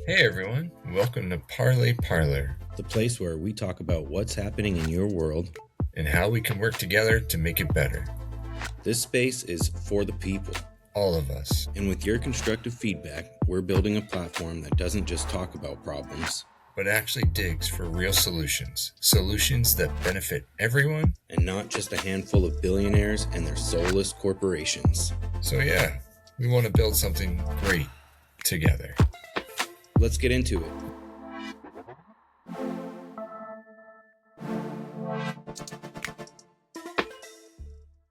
Hey everyone, welcome to Parlay Parlor, the place where we talk about what's happening in your world and how we can work together to make it better. This space is for the people, all of us. And with your constructive feedback, we're building a platform that doesn't just talk about problems, but actually digs for real solutions. Solutions that benefit everyone, and not just a handful of billionaires and their soulless corporations. So yeah, we want to build something great together. Let's get into it.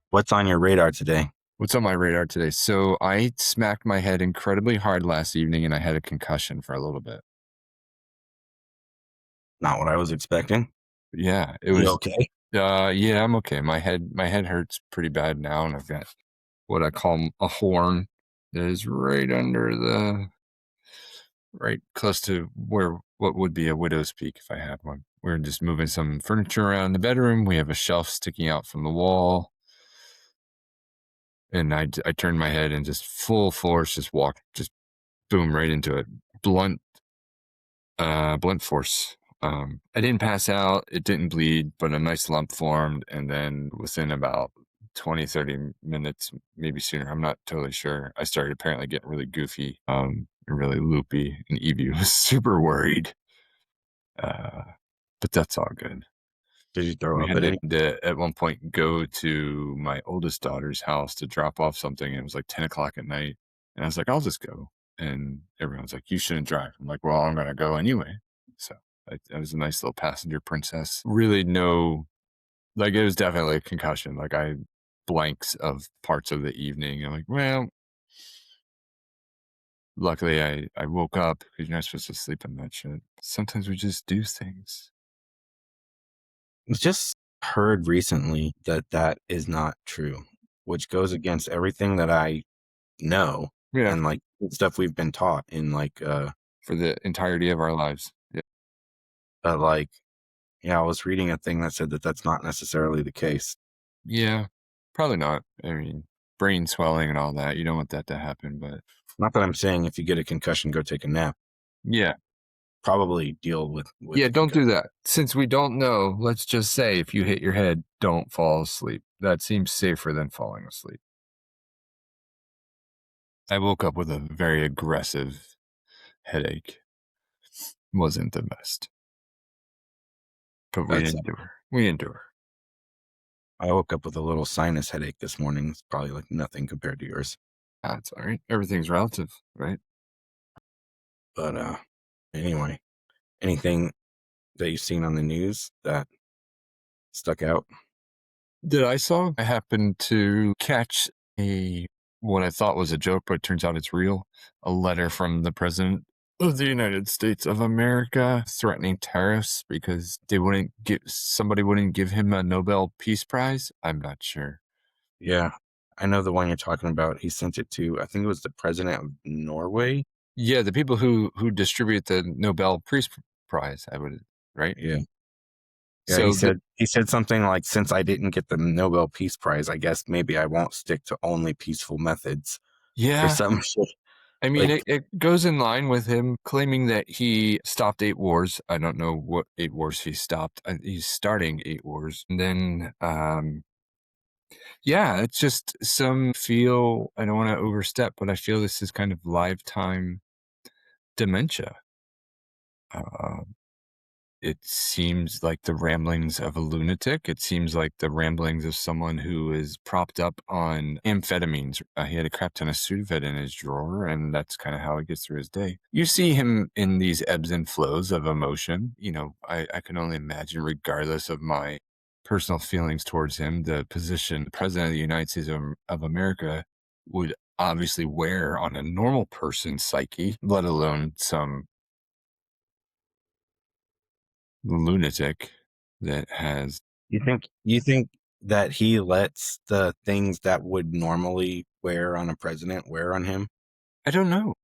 What's on your radar today? What's on my radar today? So I smacked my head incredibly hard last evening and I had a concussion for a little bit. Not what I was expecting. Yeah, it was. You okay? Yeah, I'm okay. My head hurts pretty bad now, and I've got what I call a horn that is right close to what would be a widow's peak if I had one. We're just moving some furniture around the bedroom. We have a shelf sticking out from the wall. And I turned my head and just full force, just boom, right into it. Blunt force. I didn't pass out. It didn't bleed, but a nice lump formed. And then within about 20, 30 minutes, maybe sooner, I'm not totally sure, I started apparently getting really goofy, and really loopy. And Evie was super worried. But that's all good. Did you throw up at one point go to my oldest daughter's house to drop off something. And it was like 10 o'clock at night. And I was like, I'll just go. And everyone's like, you shouldn't drive. I'm like, well, I'm going to go anyway. So I was a nice little passenger princess. Really it was definitely a concussion. Like I blanks of parts of the evening. I'm like, well, luckily I woke up because you're not supposed to sleep in that shit. Sometimes we just do things. Just heard recently that is not true, which goes against everything that I know. Yeah. And like stuff we've been taught in for the entirety of our lives. Yeah. But I was reading a thing that said that that's not necessarily the case. Yeah, probably not. I mean, brain swelling and all that. You don't want that to happen, but not that I'm saying if you get a concussion, go take a nap. Yeah. Probably deal with yeah, don't do that. Since we don't know, let's just say if you hit your head, don't fall asleep. That seems safer than falling asleep. I woke up with a very aggressive headache. Wasn't the best. But we endure. I woke up with a little sinus headache this morning. It's probably like nothing compared to yours. That's all right. Everything's relative, right? But anyway, anything that you've seen on the news that stuck out? I happened to catch what I thought was a joke, but it turns out it's real. A letter from the president of the United States of America threatening tariffs because somebody wouldn't give him a Nobel Peace Prize. I'm not sure. Yeah, I know the one you're talking about. He sent it to, I think it was the president of Norway. Yeah, the people who distribute the Nobel Peace Prize, right? Yeah. Yeah, so he said something like, since I didn't get the Nobel Peace Prize, I guess maybe I won't stick to only peaceful methods. Yeah. Or some shit. I mean, it goes in line with him claiming that he stopped 8 wars. I don't know what 8 wars he stopped. He's starting 8 wars. And then, it's just I don't want to overstep, but I feel this is kind of lifetime dementia. It seems like the ramblings of a lunatic. It seems like the ramblings of someone who is propped up on amphetamines. He had a crap ton of Sudafed in his drawer, and that's kind of how he gets through his day. You see him in these ebbs and flows of emotion. You know, I can only imagine, regardless of my personal feelings towards him, the position the president of the United States of America would obviously wear on a normal person's psyche, let alone some lunatic that has. You think that he lets the things that would normally wear on a president wear on him? I don't know.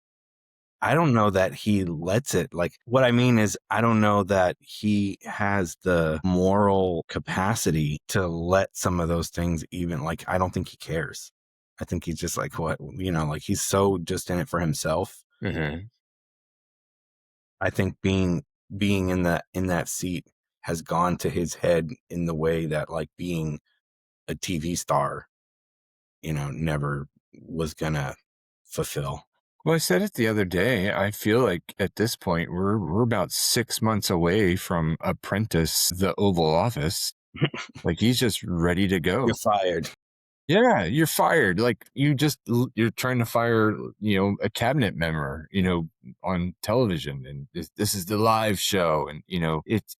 I don't know that he lets it. Like, what I mean is, I don't know that he has the moral capacity to let some of those things even, like, I don't think he cares. I think he's just like, he's so just in it for himself. Mm-hmm. I think being in that seat has gone to his head in the way that like being a TV star, never was gonna fulfill. Well, I said it the other day. I feel like at this point we're about 6 months away from Apprentice, the Oval Office. Like he's just ready to go. You're fired. Yeah, you're fired. Like you're trying to fire, a cabinet member, on television, and this is the live show, and it's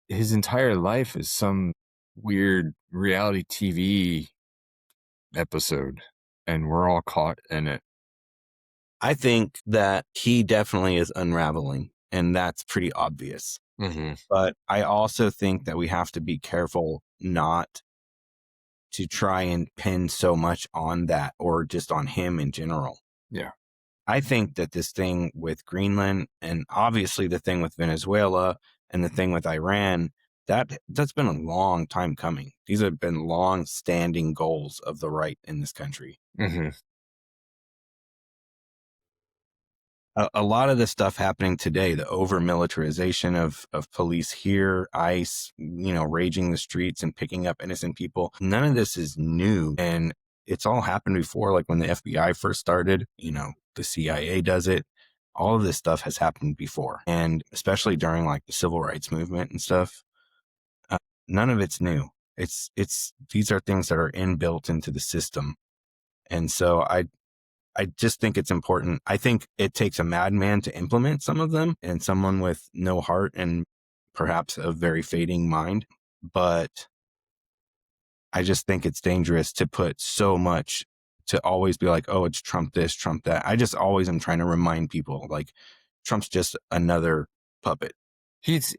his entire life is some weird reality TV episode, and we're all caught in it. I think that he definitely is unraveling, and that's pretty obvious. Mm-hmm. But I also think that we have to be careful not to try and pin so much on that or just on him in general. Yeah. I think that this thing with Greenland and obviously the thing with Venezuela and the thing with Iran, that's been a long time coming. These have been long standing goals of the right in this country. Mm-hmm. A lot of the stuff happening today, the over militarization of police here, ICE, raging the streets and picking up innocent people. None of this is new. And it's all happened before. Like when the FBI first started, the CIA does it. All of this stuff has happened before. And especially during like the civil rights movement and stuff, none of it's new. These are things that are inbuilt into the system. And so I just think it's important. I think it takes a madman to implement some of them and someone with no heart and perhaps a very fading mind. But I just think it's dangerous to put so much, to always be like, oh, it's Trump this, Trump that. I just always am trying to remind people like Trump's just another puppet. He's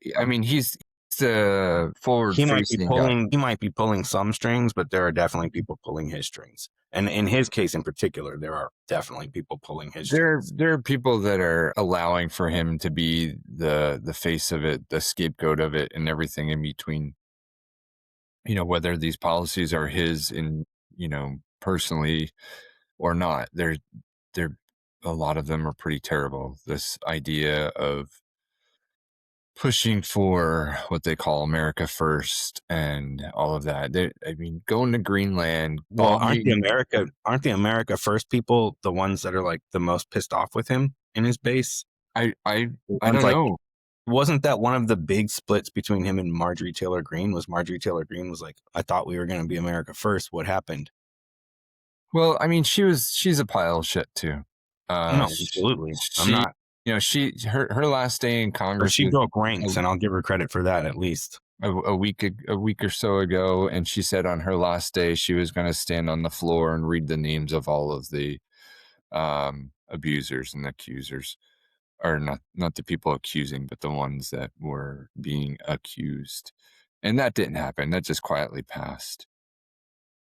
the forward He might be guy. pulling some strings, but there are definitely people pulling his strings. And in his case in particular, there are definitely people pulling his strings. There are people that are allowing for him to be the face of it, the scapegoat of it, and everything in between. Whether these policies are his in, personally or not. They're a lot of them are pretty terrible. This idea of pushing for what they call America first and all of that. Going to Greenland. Well, aren't the America First people the ones that are like the most pissed off with him in his base? I One's don't like, know. Wasn't that one of the big splits between him and Marjorie Taylor Greene? Was Marjorie Taylor Greene was like, I thought we were going to be America First. What happened? Well, she's a pile of shit too. No, absolutely. I'm not. Her last day in Congress. She broke ranks, and I'll give her credit for that at least. A week or so ago, and she said on her last day she was going to stand on the floor and read the names of all of the abusers and accusers, or not the people accusing, but the ones that were being accused, and that didn't happen. That just quietly passed.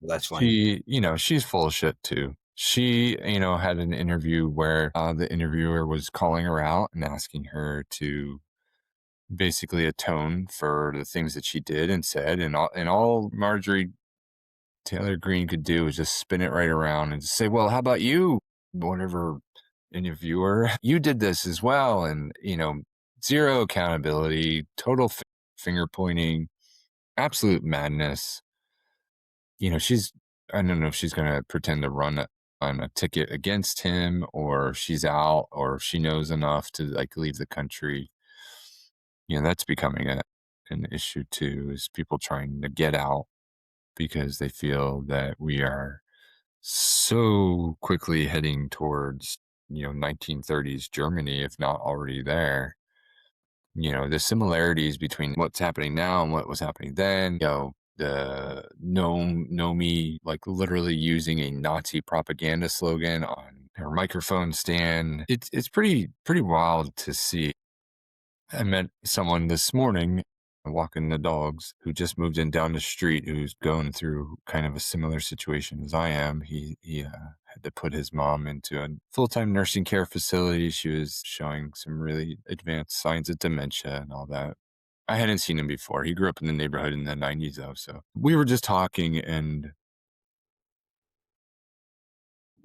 That's fine. She's full of shit too. She, had an interview where the interviewer was calling her out and asking her to basically atone for the things that she did and said, and all Marjorie Taylor Greene could do was just spin it right around and just say, well, how about you, whatever interviewer, you did this as well. And, zero accountability, total finger pointing, absolute madness. I don't know if she's going to pretend to run on a ticket against him, or she's out, or if she knows enough to like leave the country. That's becoming an issue too, is people trying to get out because they feel that we are so quickly heading towards, 1930s Germany, if not already there. The similarities between what's happening now and what was happening then, the Nomi, like literally using a Nazi propaganda slogan on her microphone stand. It's pretty wild to see. I met someone this morning walking the dogs who just moved in down the street, who's going through kind of a similar situation as I am. He had to put his mom into a full-time nursing care facility. She was showing some really advanced signs of dementia and all that. I hadn't seen him before. He grew up in the neighborhood in the 90s though. So we were just talking, and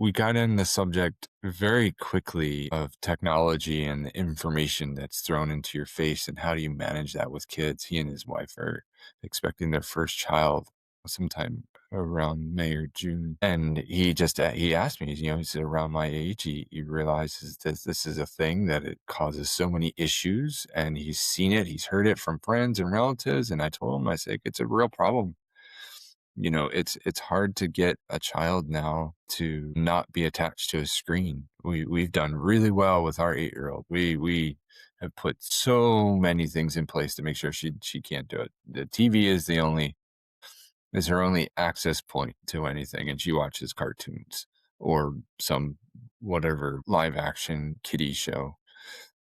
we got in the subject very quickly of technology and the information that's thrown into your face and how do you manage that with kids. He and his wife are expecting their first child sometime around May or June. And he asked me, he said around my age, he realizes that this is a thing, that it causes so many issues, and he's seen it, he's heard it from friends and relatives. And I told him, I said, it's a real problem. It's hard to get a child now to not be attached to a screen. We've done really well with our 8-year-old. We have put so many things in place to make sure she can't do it. The TV is her only access point to anything, and she watches cartoons or some whatever live action kiddie show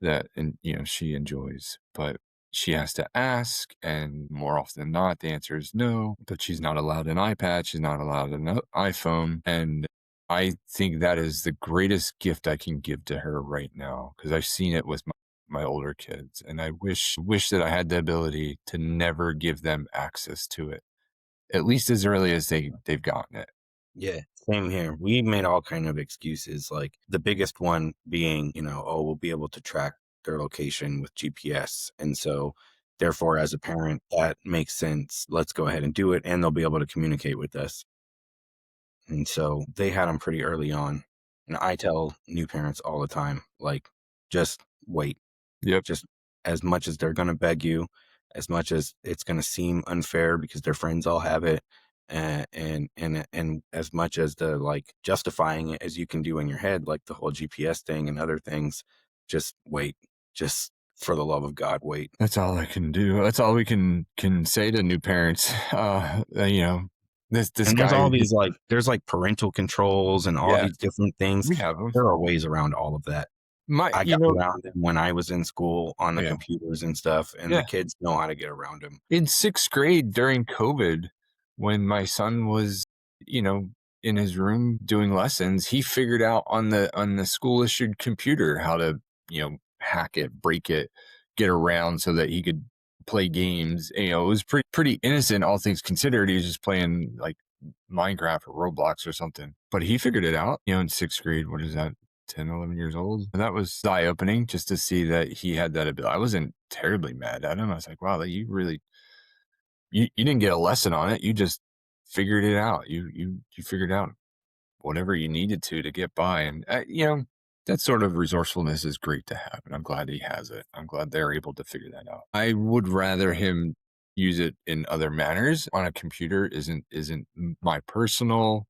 that, and she enjoys. But she has to ask, and more often than not the answer is no. But she's not allowed an iPad, she's not allowed an iPhone. And I think that is the greatest gift I can give to her right now, because I've seen it with my older kids, and I wish that I had the ability to never give them access to it, at least as early as they've gotten it. Yeah, same here. We made all kind of excuses, like the biggest one being, oh, we'll be able to track their location with GPS. And so therefore, as a parent, that makes sense. Let's go ahead and do it, and they'll be able to communicate with us. And so they had them pretty early on. And I tell new parents all the time, like, just wait. Yep. Just as much as they're going to beg you, as much as it's going to seem unfair because their friends all have it, and as much as the like justifying it as you can do in your head, like the whole GPS thing and other things, just wait. Just for the love of God, wait. That's all I can do. That's all we can say to new parents. This And guy. there's all these there's parental controls and all these different things. We have them. There are ways around all of that. I got around them when I was in school on the computers and stuff, and the kids know how to get around them. In 6th grade during COVID, when my son was, in his room doing lessons, he figured out on the school issued computer how to, hack it, break it, get around so that he could play games. It was pretty innocent, all things considered. He was just playing like Minecraft or Roblox or something, but he figured it out, in 6th grade. What is that? 10, 11 years old. And that was eye-opening just to see that he had that ability. I wasn't terribly mad at him. I was like, wow, you really, you didn't get a lesson on it. You just figured it out. You figured out whatever you needed to get by. And, that sort of resourcefulness is great to have. And I'm glad he has it. I'm glad they're able to figure that out. I would rather him use it in other manners. On a computer isn't my personal.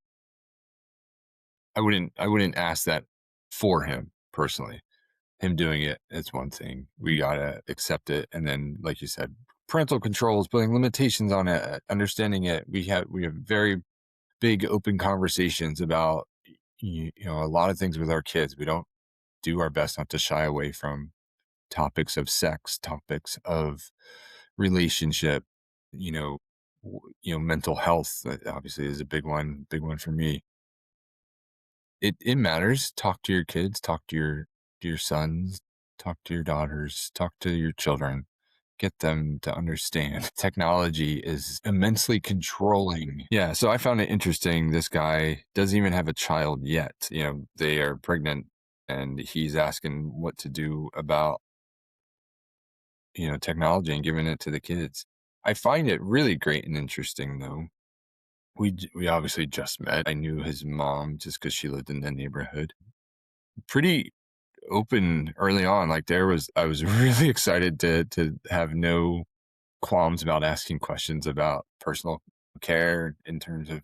I wouldn't ask that for him personally. Him doing it, it's one thing. We gotta accept it, and then, like you said, parental controls, putting limitations on it, understanding it. We have very big open conversations about a lot of things with our kids. We don't do our best not to shy away from topics of sex, topics of relationship, mental health. That obviously is a big one for me. It matters. Talk to your kids, talk to your sons, talk to your daughters, talk to your children. Get them to understand technology is immensely controlling. Yeah, so I found it interesting. This guy doesn't even have a child yet. They are pregnant, and he's asking what to do about technology and giving it to the kids. I find it really great and interesting, though. We obviously just met. I knew his mom just because she lived in the neighborhood. Pretty open early on. I was really excited to have no qualms about asking questions about personal care in terms of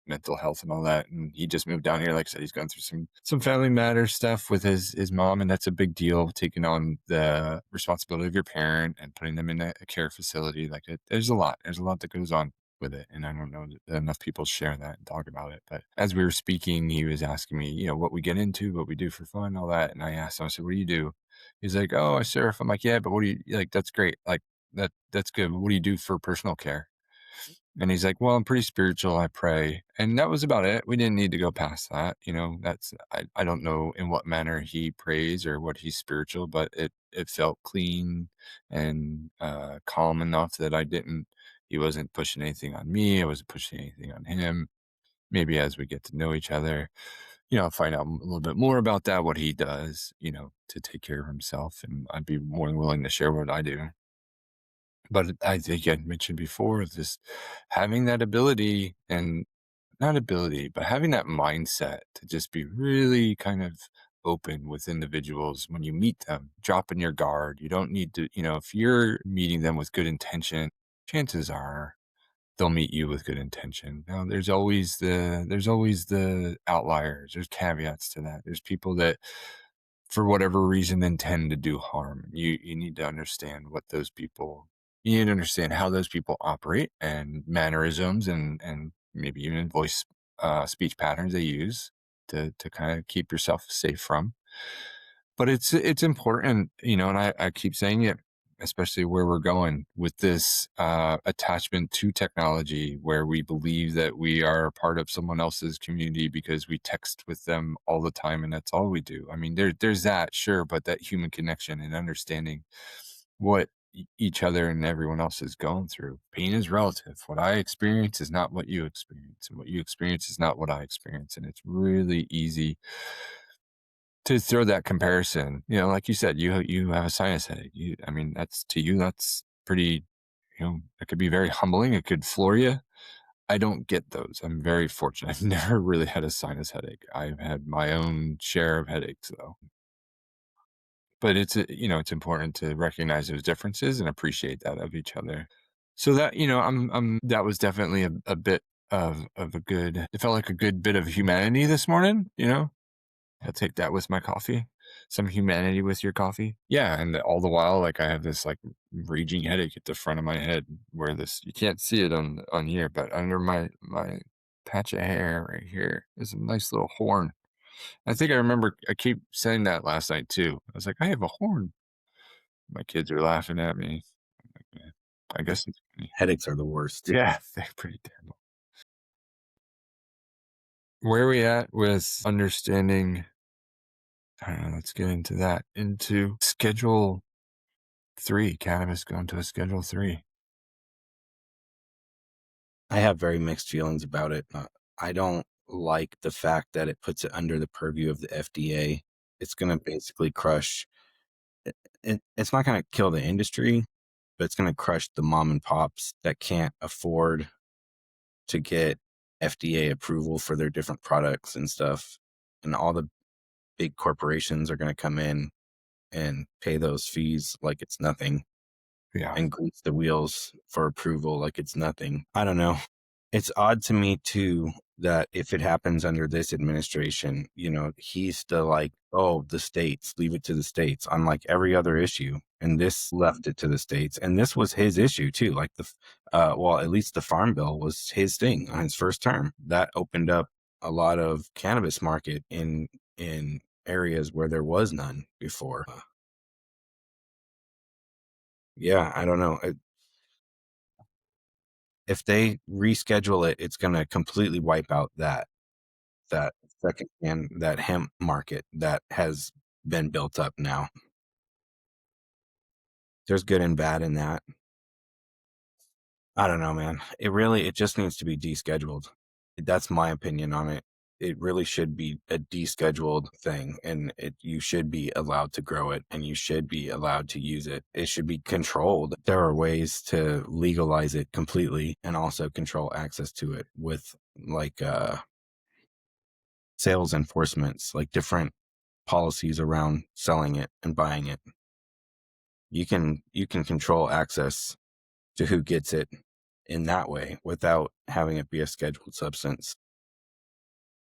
mental health and all that. And he just moved down here. Like I said, he's gone through some family matter stuff with his mom, and that's a big deal, taking on the responsibility of your parent and putting them in a care facility. There's a lot that goes on with it, and I don't know that enough people share that and talk about it. But as we were speaking, he was asking me what we get into, what we do for fun, all that. And I asked him, I said, what do you do? He's like, oh, I surf. I'm like, yeah, but what do you like? That's great. That's good. What do you do for personal care? And he's like, well, I'm pretty spiritual. I pray. And that was about it. We didn't need to go past that. I don't know in what manner he prays or what he's spiritual, but it felt clean and calm enough that he wasn't pushing anything on me. I wasn't pushing anything on him. Maybe as we get to know each other, find out a little bit more about that, what he does, to take care of himself. And I'd be more than willing to share what I do. But I think I mentioned before, just having that ability and not ability, but having that mindset to just be really kind of open with individuals when you meet them, dropping your guard. You don't need to, if you're meeting them with good intention, chances are they'll meet you with good intention. Now, there's always the outliers. There's caveats to that. There's people that, for whatever reason, intend to do harm. You need to understand what those people. You need to understand how those people operate and mannerisms and maybe even voice speech patterns they use to kind of keep yourself safe from. But it's important, and I keep saying it, especially where we're going with this attachment to technology, where we believe that we are part of someone else's community because we text with them all the time and that's all we do. I mean, there's that, sure, but that human connection and understanding what each other and everyone else is going through. Pain is relative. What I experience is not what you experience, and what you experience is not what I experience. And it's really easy to throw that comparison. Like you said, you have a sinus headache. I mean, that's pretty, it could be very humbling. It could floor you. I don't get those. I'm very fortunate. I've never really had a sinus headache. I've had my own share of headaches though. But it's important to recognize those differences and appreciate that of each other. So that, that was definitely a bit of a good, it felt like a good bit of humanity this morning. I'll take that with my coffee. Some humanity with your coffee. Yeah. And all the while, like I have this like raging headache at the front of my head where you can't see it on here, but under my patch of hair right here is a nice little horn. I think I remember I keep saying that last night too. I was like, I have a horn. My kids are laughing at me. I'm like, "Yeah, I guess it's funny." Headaches are the worst. Yeah, they're pretty terrible. Where are we at with understanding? I don't know, let's get into that. Into Schedule 3, cannabis going to a Schedule 3. I have very mixed feelings about it. I don't like the fact that it puts it under the purview of the FDA. It's going to basically crush. It's not going to kill the industry, but it's going to crush the mom and pops that can't afford to get FDA approval for their different products and stuff. And all the big corporations are going to come in and pay those fees like it's nothing Yeah. and grease the wheels for approval like it's nothing. I don't know. It's odd to me too that if it happens under this administration, he's still like, oh, the states, leave it to the states on like every other issue. And this left it to the states. And this was his issue too. Like at least the farm bill was his thing on his first term. That opened up a lot of cannabis market in areas where there was none before. Yeah, I don't know. If they reschedule it, it's going to completely wipe out that second and that hemp market that has been built up now. There's good and bad in that. I don't know, man. It just needs to be descheduled. That's my opinion on it. It really should be a descheduled thing, and you should be allowed to grow it and you should be allowed to use it. It should be controlled. There are ways to legalize it completely and also control access to it with like sales enforcements, like different policies around selling it and buying it. You can control access to who gets it in that way without having it be a scheduled substance.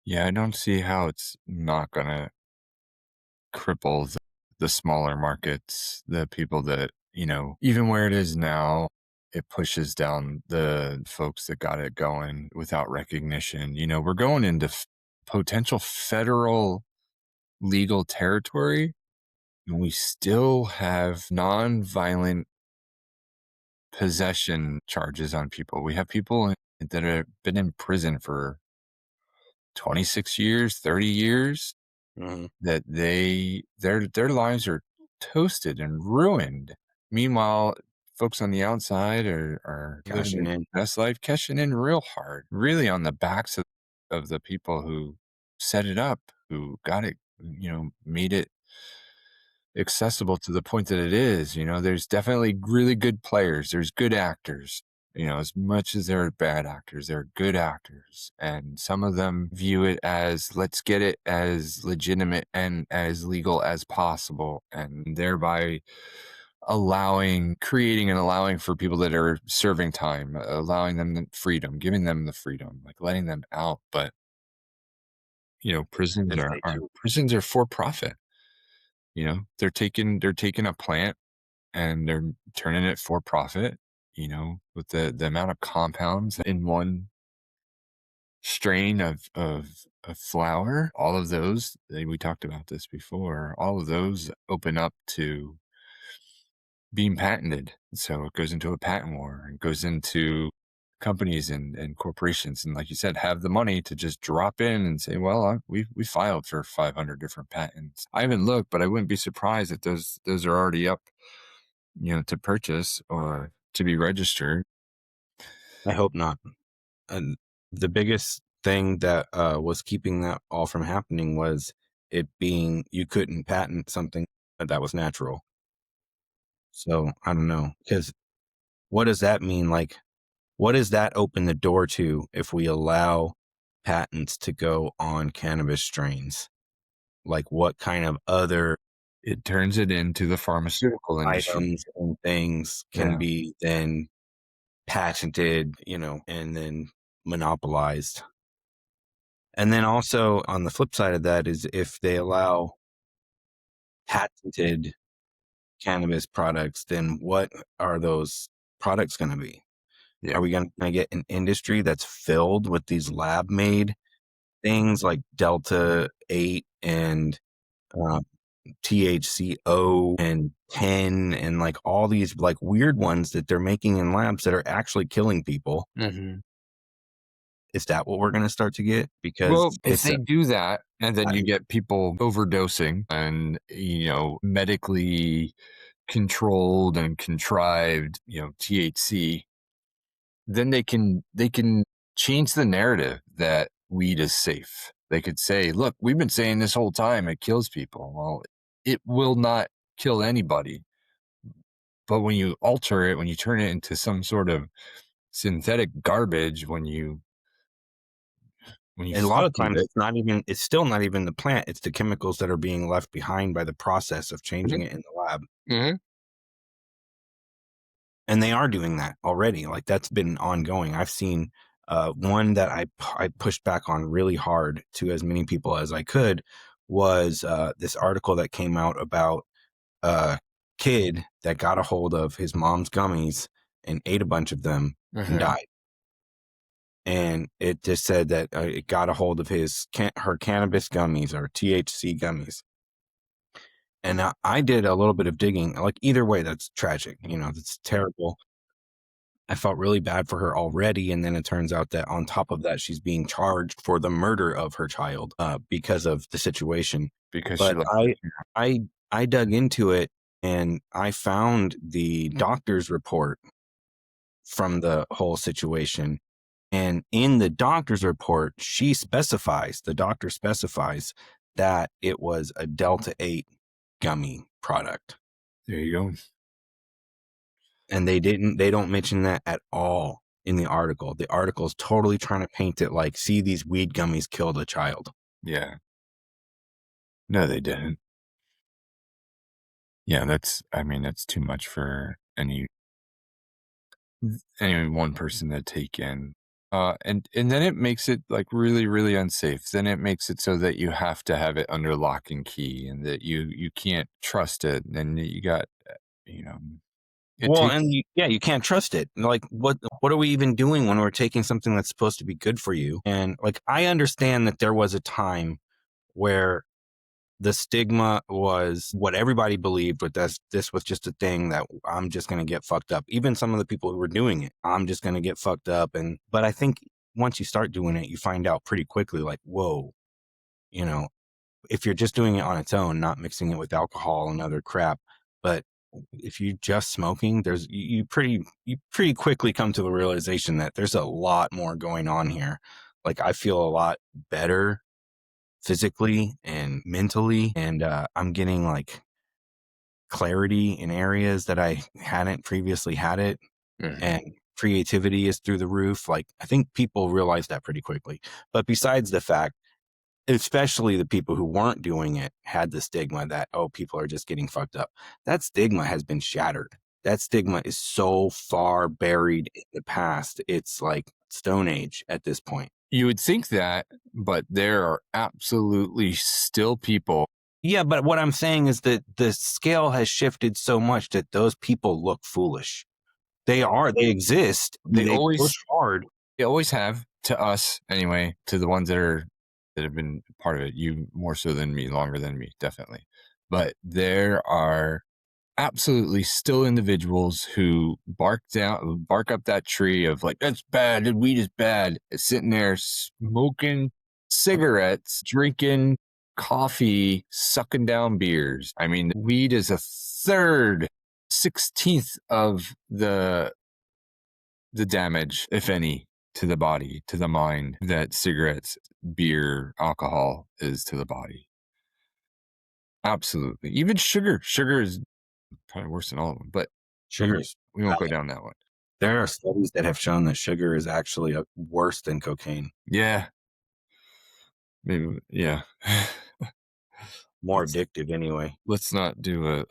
Yeah, I don't see how it's not going to cripple the smaller markets, the people that, even where it is now, it pushes down the folks that got it going without recognition. We're going into potential federal legal territory, and we still have non-violent possession charges on people. We have people that have been in prison for 26 years, 30 years, that their lives are toasted and ruined. Meanwhile, folks on the outside are living Cashing their in. best life, cashing in real hard, really on the backs of the people who set it up, who got it, made it accessible to the point that it is. There's definitely really good players. There's good actors. As much as there are bad actors, there are good actors. And some of them view it as, let's get it as legitimate and as legal as possible, and thereby creating and allowing for people that are serving time, allowing them the freedom, giving them the freedom, like letting them out. But prisons If are, they are do. prisons are for profit. They're taking a plant and they're turning it for profit, with the amount of compounds in one strain of flower. All of those, we talked about this before, all of those open up to being patented. So it goes into a patent war and goes into companies and corporations. And like you said, have the money to just drop in and say, well, we filed for 500 different patents. I haven't looked, but I wouldn't be surprised if those are already up, to purchase or to be registered. I hope not. And the biggest thing that was keeping that all from happening was it being you couldn't patent something that was natural. So I don't know, because what does that mean? Like, what does that open the door to if we allow patents to go on cannabis strains? Like, what kind of other It turns it into the pharmaceutical industry. items and things can Yeah. be then patented, and then monopolized? And then also on the flip side of that is if they allow patented cannabis products, then what are those products going to be? Yeah. Are we going to get an industry that's filled with these lab made things like Delta 8 and THCO and 10 and like all these like weird ones that they're making in labs that are actually killing people? Mm-hmm. Is that what we're going to start to get? Because Well, if they do that, and then you get people overdosing and, medically controlled and contrived, THC, then they can change the narrative that weed is safe. They could say, look, we've been saying this whole time it kills people. Well, it will not kill anybody. But when you alter it, when you turn it into some sort of synthetic garbage, when you and a lot of times it's still not even the plant, it's the chemicals that are being left behind by the process of changing it in the lab. Mm-hmm. And they are doing that already. Like that's been ongoing. I've seen one that I pushed back on really hard to as many people as I could was this article that came out about a kid that got a hold of his mom's gummies and ate a bunch of them and died. And it just said that it got a hold of her cannabis gummies or THC gummies. And I did a little bit of digging. Like either way, that's tragic. That's terrible. I felt really bad for her already. And then it turns out that on top of that, she's being charged for the murder of her child because of the situation. But I dug into it and I found the doctor's report from the whole situation. And in the doctor's report, the doctor specifies that it was a Delta 8 gummy product. There you go. And they don't mention that at all in the article. The article is totally trying to paint it like, see, these weed gummies killed a child. Yeah. No, they didn't. Yeah, that's too much for any one person to take in. And then it makes it like really, really unsafe. Then it makes it so that you have to have it under lock and key and that you can't trust it. And you got, you can't trust it. Like, what are we even doing when we're taking something that's supposed to be good for you? And like, I understand that there was a time where the stigma was what everybody believed, but this was just a thing that I'm just going to get fucked up. Even some of the people who were doing it, I'm just going to get fucked up. But I think once you start doing it, you find out pretty quickly, like, whoa, if you're just doing it on its own, not mixing it with alcohol and other crap, but if you're just smoking, you pretty quickly come to the realization that there's a lot more going on here. Like, I feel a lot better physically and mentally. And I'm getting like clarity in areas that I hadn't previously had it. And creativity is through the roof. Like, I think people realize that pretty quickly. But besides the fact, especially the people who weren't doing it had the stigma that, oh, people are just getting fucked up. That stigma has been shattered. That stigma is so far buried in the past. It's like Stone Age at this point. You would think that, but there are absolutely still people. Yeah, but what I'm saying is that the scale has shifted so much that those people look foolish. They exist. They push hard. They always have, to us anyway, to the ones that have been part of it. You more so than me, longer than me, definitely. But there are absolutely still individuals who bark up that tree of like, that's bad, the weed is bad, sitting there smoking cigarettes, drinking coffee, sucking down beers. I mean, weed is a third, 16th of the damage, if any, to the body, to the mind, that cigarettes, beer, alcohol is to the body. Absolutely. Even sugar is probably worse than all of them, but we won't go down that one. There are studies that have shown that sugar is actually worse than cocaine. Yeah. Maybe, yeah. More addictive anyway. Let's not do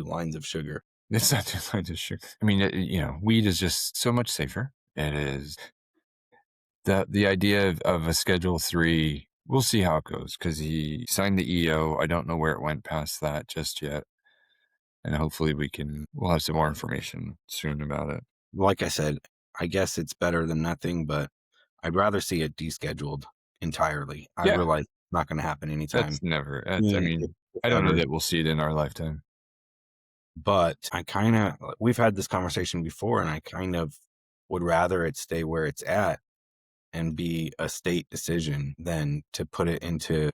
lines of sugar. Let's not do lines of sugar. I mean, weed is just so much safer. It is. The idea of a Schedule 3, we'll see how it goes, because he signed the EO. I don't know where it went past that just yet. And hopefully we'll have some more information soon about it. Like I said, I guess it's better than nothing, but I'd rather see it descheduled entirely. I realize it's not going to happen anytime. That's never. I don't know that we'll see it in our lifetime. But we've had this conversation before, and I kind of would rather it stay where it's at and be a state decision than to put it into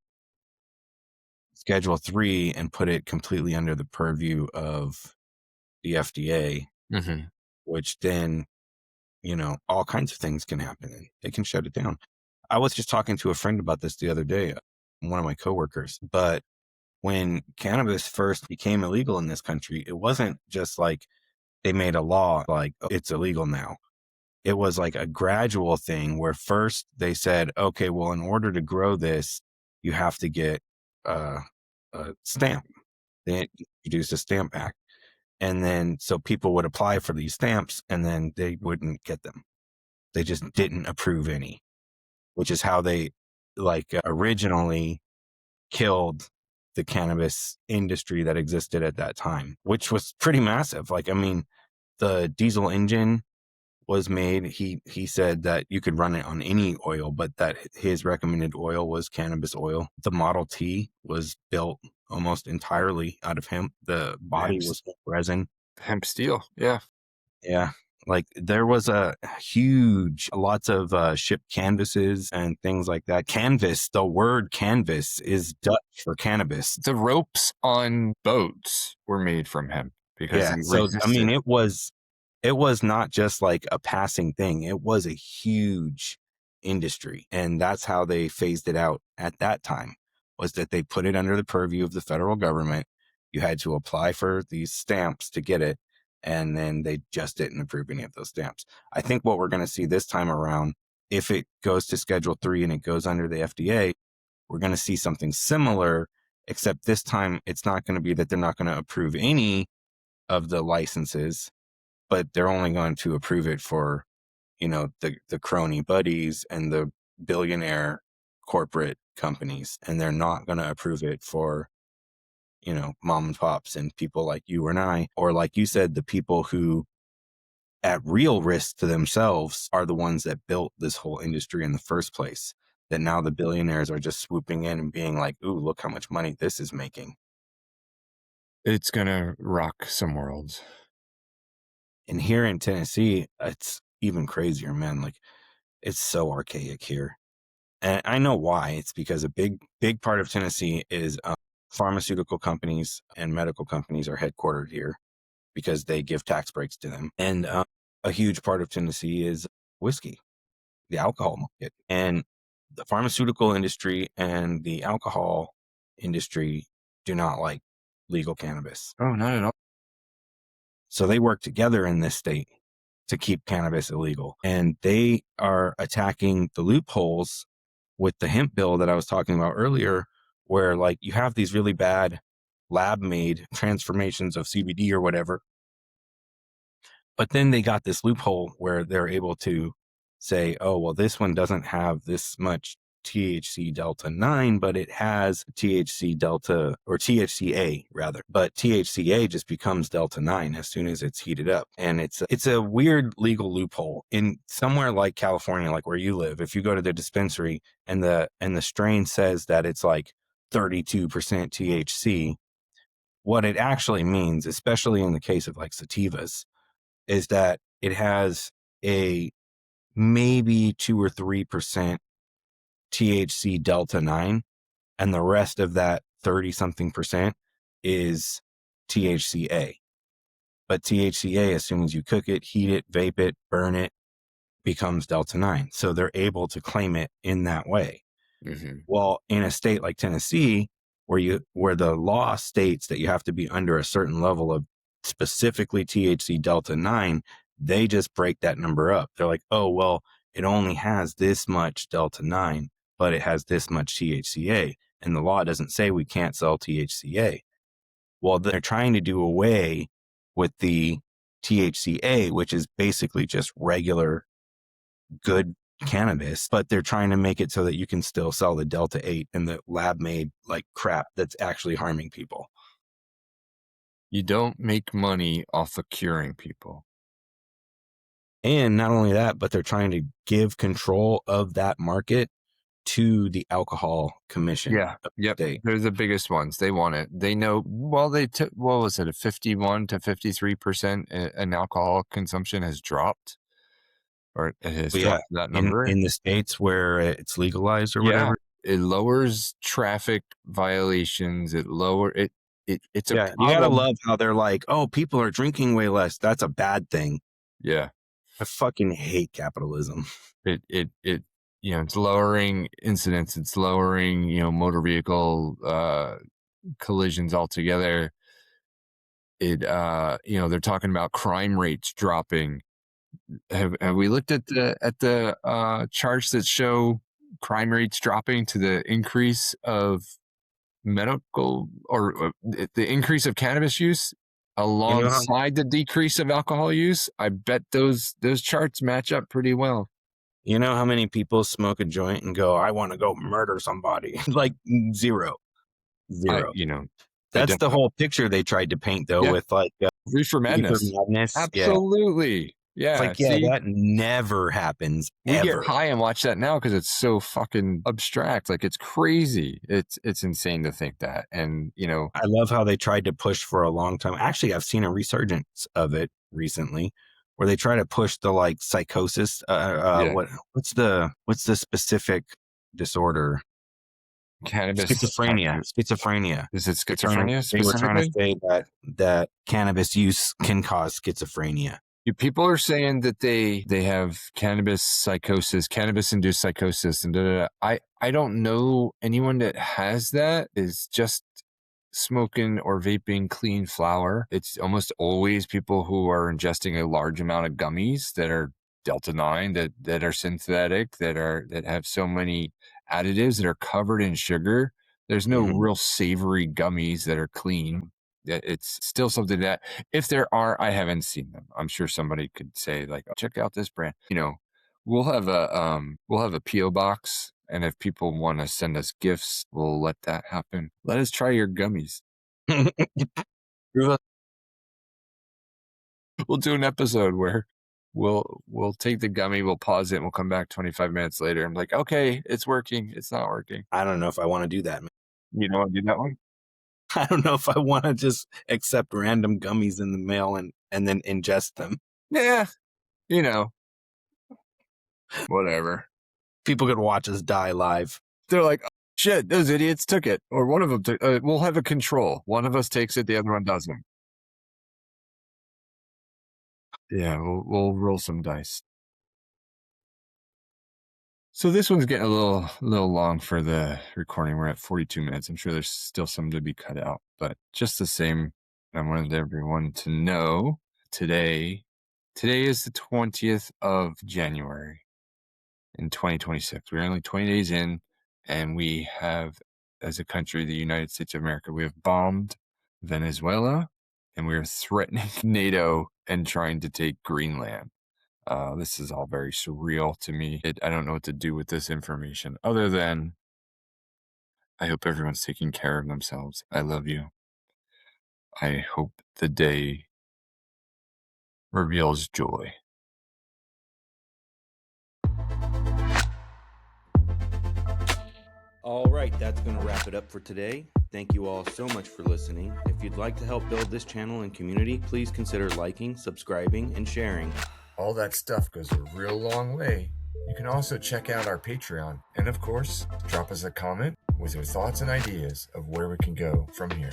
Schedule 3 and put it completely under the purview of the FDA, which then, all kinds of things can happen and they can shut it down. I was just talking to a friend about this the other day, one of my coworkers, but when cannabis first became illegal in this country, it wasn't just like they made a law like, oh, it's illegal now. It was like a gradual thing where first they said, okay, well, in order to grow this, you have to get a stamp. They introduced a stamp act. And then so people would apply for these stamps and then they wouldn't get them. They just didn't approve any, which is how they originally killed the cannabis industry that existed at that time, which was pretty massive. The diesel engine was made. He said that you could run it on any oil, but that his recommended oil was cannabis oil. The Model T was built almost entirely out of hemp. The body was resin. Hemp steel. Yeah. Yeah. There was lots of shipped canvases and things like that. Canvas, the word canvas is Dutch for cannabis. The ropes on boats were made from hemp because it was not just like a passing thing. It was a huge industry. And that's how they phased it out at that time, was that they put it under the purview of the federal government. You had to apply for these stamps to get it. And then they just didn't approve any of those stamps. I think what we're going to see this time around, if it goes to Schedule 3 and it goes under the FDA, we're going to see something similar, except this time it's not going to be that they're not going to approve any of the licenses, but they're only going to approve it for, the crony buddies and the billionaire corporate companies. And they're not going to approve it for, mom and pops and people like you and I, or like you said, the people who at real risk to themselves are the ones that built this whole industry in the first place, that now the billionaires are just swooping in and being like, ooh, look how much money this is making. It's going to rock some worlds. And here in Tennessee, it's even crazier, man. It's so archaic here. And I know why. It's because a big part of Tennessee is pharmaceutical companies and medical companies are headquartered here because they give tax breaks to them. And a huge part of Tennessee is whiskey, the alcohol market. And the pharmaceutical industry and the alcohol industry do not like legal cannabis. Oh, not at all. So they work together in this state to keep cannabis illegal. And they are attacking the loopholes with the hemp bill that I was talking about earlier, where like you have these really bad lab made transformations of CBD or whatever. But then they got this loophole where they're able to say, oh, well, this one doesn't have this much THC delta 9, but it has THC delta or THCA rather. But THCA just becomes delta 9 as soon as it's heated up. And it's a weird legal loophole in somewhere like California, like where you live. If you go to the dispensary and the strain says that it's like 32% THC, what it actually means, especially in the case of like sativas, is that it has a maybe 2 or 3% THC delta 9, and the rest of that 30 something percent is THCA. But THCA, as soon as you cook it, heat it, vape it, burn it, becomes delta 9. So they're able to claim it in that way. Mm-hmm. Well, in a state like Tennessee, where the law states that you have to be under a certain level of specifically THC delta 9, they just break that number up. They're like, oh, well, it only has this much delta 9, but it has this much THCA. And the law doesn't say we can't sell THCA. Well, they're trying to do away with the THCA, which is basically just regular good cannabis, but they're trying to make it so that you can still sell the delta 8 and the lab made like crap that's actually harming people. You don't make money off of curing people. And not only that, but they're trying to give control of that market to the alcohol commission. Yeah. Yep. They're the biggest ones. They want it. They know, well, they took, what was it? A 51 to 53% in alcohol consumption has dropped, or it has dropped that number. In the states where it's legalized or whatever. It lowers traffic violations. It's a problem. You gotta love how they're like, oh, people are drinking way less. That's a bad thing. Yeah. I fucking hate capitalism. It's lowering incidents. It's lowering, motor vehicle collisions altogether. They're talking about crime rates dropping. Have we looked at the charts that show crime rates dropping to the increase of medical or the increase of cannabis use alongside the decrease of alcohol use? I bet those charts match up pretty well. You know how many people smoke a joint and go, I want to go murder somebody? Like zero. That's the whole picture they tried to paint though, with like Reefer Madness. Absolutely. Yeah. It's like, that never happens. We get high and watch that now because it's so fucking abstract. Like, it's crazy. It's insane to think that. And, I love how they tried to push for a long time. Actually, I've seen a resurgence of it recently where they try to push the like psychosis. What's the specific disorder? Cannabis. Schizophrenia. Is it schizophrenia? They were trying to say that cannabis use can cause schizophrenia. People are saying that they have cannabis psychosis, cannabis-induced psychosis, and I don't know anyone that has that. Is just smoking or vaping clean flower. It's almost always people who are ingesting a large amount of gummies that are delta 9, that are synthetic, that have so many additives that are covered in sugar. There's no real savory gummies that are clean. It's still something that, if there are, I haven't seen them. I'm sure somebody could say like, oh, check out this brand. We'll have a PO box, and if people want to send us gifts, we'll let that happen. Let us try your gummies. We'll do an episode where we'll take the gummy, we'll pause it, and we'll come back 25 minutes later. I'm like, okay, it's working. It's not working. I don't know if I want to do that. You don't want to do that one? I don't know if I want to just accept random gummies in the mail and then ingest them. Yeah. Whatever. People could watch us die live. They're like, oh, shit, those idiots took it. Or one of them took we'll have a control. One of us takes it, the other one doesn't. Yeah, we'll roll some dice. So this one's getting a little long for the recording. We're at 42 minutes. I'm sure there's still some to be cut out, but just the same, I wanted everyone to know today is the 20th of January in 2026. We're only 20 days in, and we have, as a country, the United States of America, we have bombed Venezuela, and we are threatening NATO and trying to take Greenland. This is all very surreal to me. I don't know what to do with this information other than I hope everyone's taking care of themselves. I love you. I hope the day reveals joy. All right, that's going to wrap it up for today. Thank you all so much for listening. If you'd like to help build this channel and community, please consider liking, subscribing, and sharing. All that stuff goes a real long way. You can also check out our Patreon, and of course, drop us a comment with your thoughts and ideas of where we can go from here.